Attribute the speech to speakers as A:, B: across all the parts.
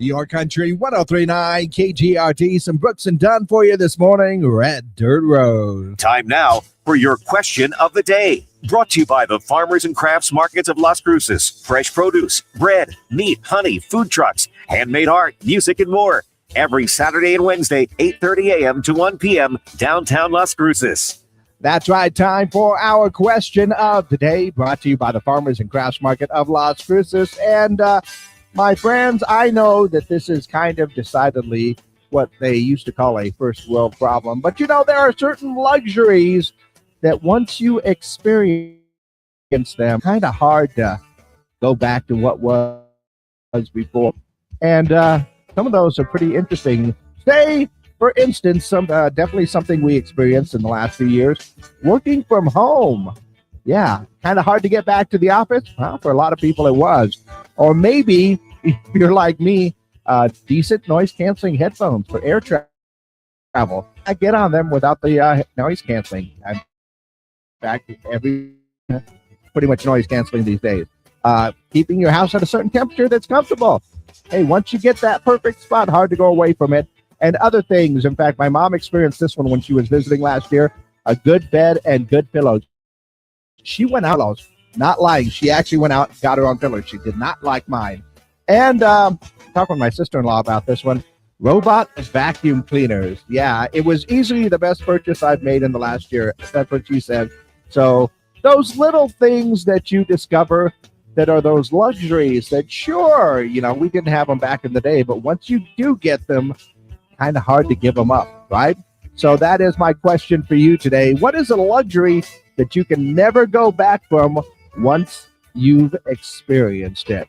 A: Your Country 1039 KGRT. Some Brooks and Dunn for you this morning. Red Dirt Road.
B: Time now for your question of the day. Brought to you by the Farmers and Crafts Markets of Las Cruces. Fresh produce, bread, meat, honey, food trucks, handmade art, music, and more. Every Saturday and Wednesday, 8:30 a.m. to 1 p.m. downtown Las Cruces.
A: That's right. Time for our question of the day. Brought to you by the Farmers and Crafts Market of Las Cruces. And, my friends, I know that this is kind of decidedly what they used to call a first world problem. But, there are certain luxuries that once you experience them, kind of hard to go back to what was before. And some of those are pretty interesting. Say, for instance, definitely something we experienced in the last few years, working from home. Yeah, kind of hard to get back to the office. Well, for a lot of people it was. Or maybe, if you're like me, decent noise-canceling headphones for air travel. I get on them without the noise-canceling. In fact, pretty much noise-canceling these days. Keeping your house at a certain temperature that's comfortable. Hey, once you get that perfect spot, hard to go away from it. And other things. In fact, my mom experienced this one when she was visiting last year. A good bed and good pillows. She went out, not lying. She actually went out and got her own pillows. She did not like mine. And talking with my sister-in-law about this one. Robot vacuum cleaners. Yeah, it was easily the best purchase I've made in the last year. That's what she said. So those little things that you discover that are those luxuries that sure, we didn't have them back in the day. But once you do get them, kind of hard to give them up, right? So that is my question for you today. What is a luxury that you can never go back from once you've experienced it?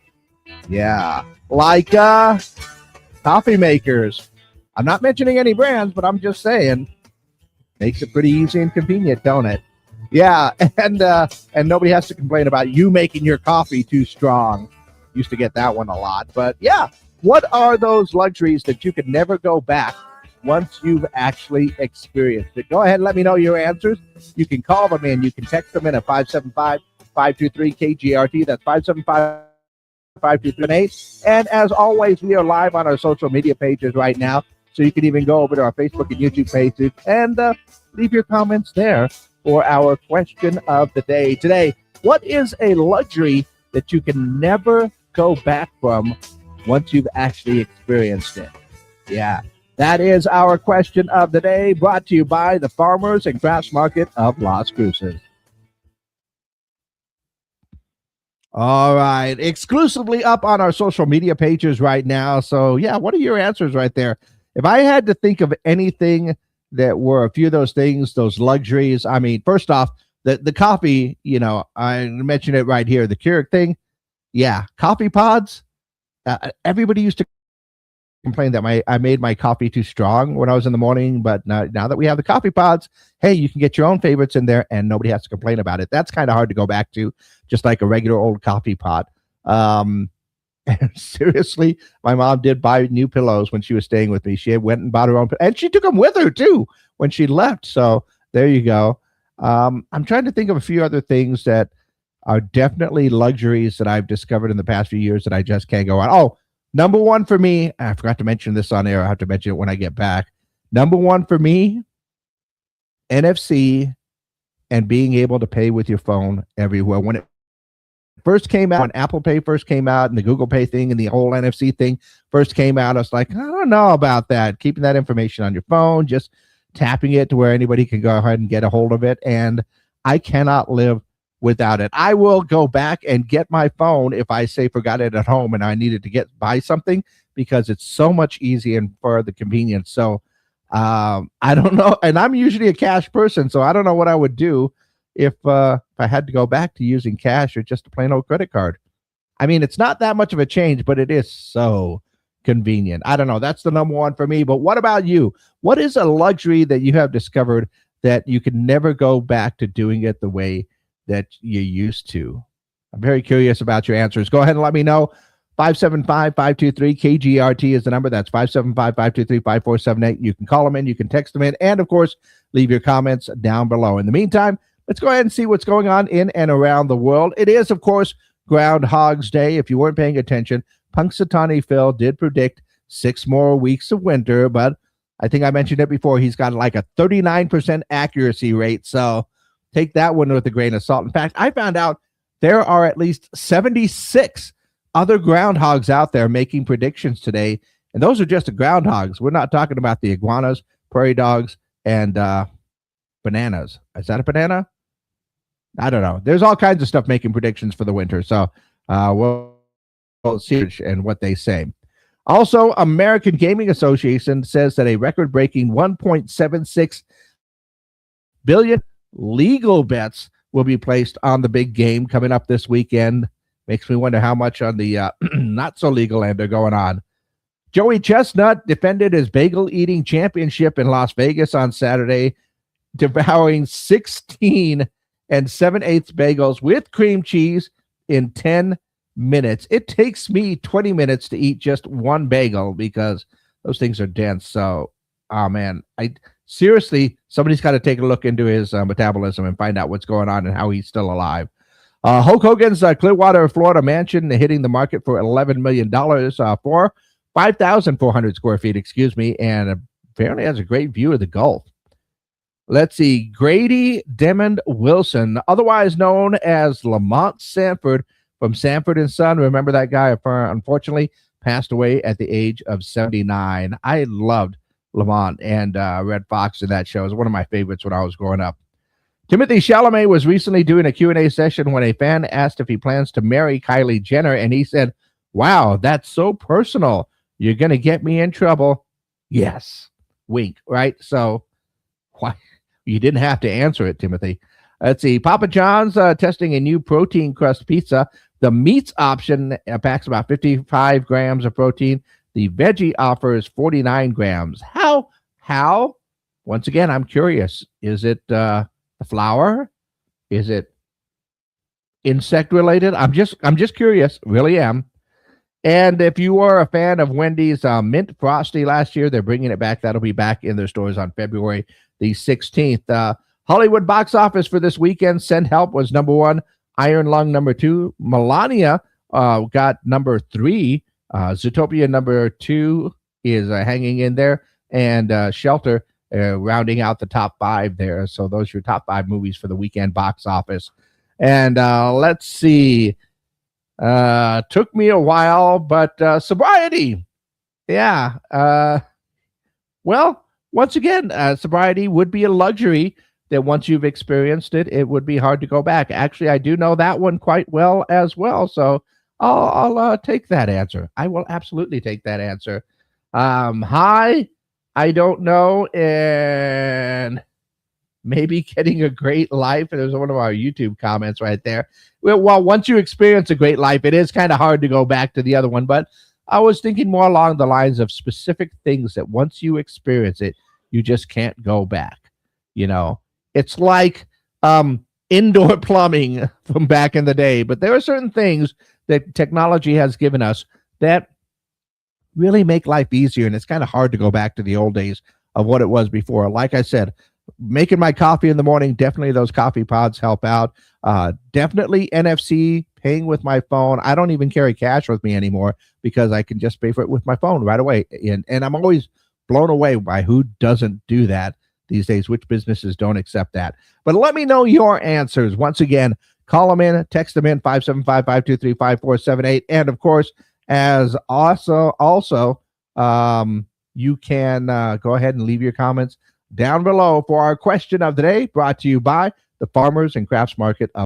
A: Yeah, like coffee makers. I'm not mentioning any brands, but I'm just saying, makes it pretty easy and convenient, don't it? Yeah, and nobody has to complain about you making your coffee too strong. Used to get that one a lot, but yeah. What are those luxuries that you could never go back once you've actually experienced it? Go ahead and let me know your answers. You can call them in. You can text them in at 575-523-KGRT. That's 575-523-8. And as always, we are live on our social media pages right now. So you can even go over to our Facebook and YouTube pages and leave your comments there for our question of the day. Today, what is a luxury that you can never go back from once you've actually experienced it? Yeah, that is our question of the day, brought to you by the Farmers and Crafts Market of Las Cruces. All right, exclusively up on our social media pages right now. So, yeah, what are your answers right there? If I had to think of anything that were a few of those things, those luxuries, I mean, first off, the coffee, I mentioned it right here, the Keurig thing. Yeah, coffee pods. Everybody used to complain that I made my coffee too strong when I was in the morning, but now that we have the coffee pods, hey, you can get your own favorites in there and nobody has to complain about it. That's kind of hard to go back to, just like a regular old coffee pot. And seriously, my mom did buy new pillows when she was staying with me. She had went and bought her own, and she took them with her too when she left. So there you go. I'm trying to think of a few other things that are definitely luxuries that I've discovered in the past few years that I just can't go on. Oh, number one for me, I forgot to mention this on air. I have to mention it when I get back. Number one for me, NFC and being able to pay with your phone everywhere. When it first came out, when Apple Pay first came out and the Google Pay thing and the whole NFC thing first came out, I was like, I don't know about that. Keeping that information on your phone, just tapping it to where anybody can go ahead and get a hold of it. And I cannot live without it. I will go back and get my phone if I say forgot it at home and I needed to buy something, because it's so much easier and for the convenience. So I don't know. And I'm usually a cash person, so I don't know what I would do if I had to go back to using cash or just a plain old credit card. I mean, it's not that much of a change, but it is so convenient. I don't know. That's the number one for me. But what about you? What is a luxury that you have discovered that you can never go back to doing it the way that you used to? I'm very curious about your answers. Go ahead and let me know. 575-523-KGRT is the number. That's 575-523-5478. You can call them in, you can text them in, and of course, leave your comments down below. In the meantime, let's go ahead and see what's going on in and around the world. It is, of course, Groundhog's Day. If you weren't paying attention, Punxsutawney Phil did predict 6 more weeks of winter, but I think I mentioned it before. He's got like a 39% accuracy rate, so take that one with a grain of salt. In fact, I found out there are at least 76 other groundhogs out there making predictions today, and those are just the groundhogs. We're not talking about the iguanas, prairie dogs, and bananas. Is that a banana? I don't know. There's all kinds of stuff making predictions for the winter, so we'll see and what they say. Also, American Gaming Association says that a record-breaking 1.76 billion legal bets will be placed on the big game coming up this weekend. Makes me wonder how much on the not so legal end are going on. Joey Chestnut defended his bagel eating championship in Las Vegas on Saturday, devouring 16 7/8 bagels with cream cheese in 10 minutes. It takes me 20 minutes to eat just one bagel because those things are dense. So, oh man, seriously, somebody's got to take a look into his metabolism and find out what's going on and how he's still alive. Hulk Hogan's Clearwater, Florida mansion hitting the market for $11 million for 5,400 square feet, and apparently has a great view of the Gulf. Let's see, Grady Demond Wilson, otherwise known as Lamont Sanford from Sanford and Son. Remember that guy? Unfortunately, passed away at the age of 79. I loved Lamont and Red Fox in that show. It was one of my favorites when I was growing up. Timothy Chalamet was recently doing a Q&A session when a fan asked if he plans to marry Kylie Jenner, and he said, "Wow, that's so personal. You're going to get me in trouble." Yes. Wink, right? So why you didn't have to answer it, Timothy. Let's see. Papa John's testing a new protein crust pizza. The meats option packs about 55 grams of protein. The veggie offers 49 grams. How? Once again, I'm curious. Is it the flour? Is it insect related? I'm just curious. Really am. And if you are a fan of Wendy's Mint Frosty last year, they're bringing it back. That'll be back in their stores on February the 16th. Hollywood box office for this weekend. Send Help was number 1. Iron Lung number 2. Melania got number 3. Zootopia number 2 is hanging in there. And Shelter rounding out the top 5 there. So those are your top 5 movies for the weekend box office. And let's see. Took me a while, but sobriety. Yeah. Well, once again, sobriety would be a luxury that once you've experienced it, it would be hard to go back. Actually, I do know that one quite well as well. So I'll take that answer. I will absolutely take that answer. Hi, I don't know. And maybe getting a great life. And there's one of our YouTube comments right there. Well, once you experience a great life, it is kind of hard to go back to the other one. But I was thinking more along the lines of specific things that once you experience it, you just can't go back. You know, it's like indoor plumbing from back in the day. But there are certain things that technology has given us that really make life easier. And it's kind of hard to go back to the old days of what it was before. Like I said, making my coffee in the morning, definitely those coffee pods help out. Definitely NFC, paying with my phone. I don't even carry cash with me anymore because I can just pay for it with my phone right away. And I'm always blown away by who doesn't do that these days, which businesses don't accept that. But let me know your answers. Once again, call them in, text them in, 575-523-5478. And of course, as also you can go ahead and leave your comments down below for our question of the day, brought to you by the Farmers and Crafts Market of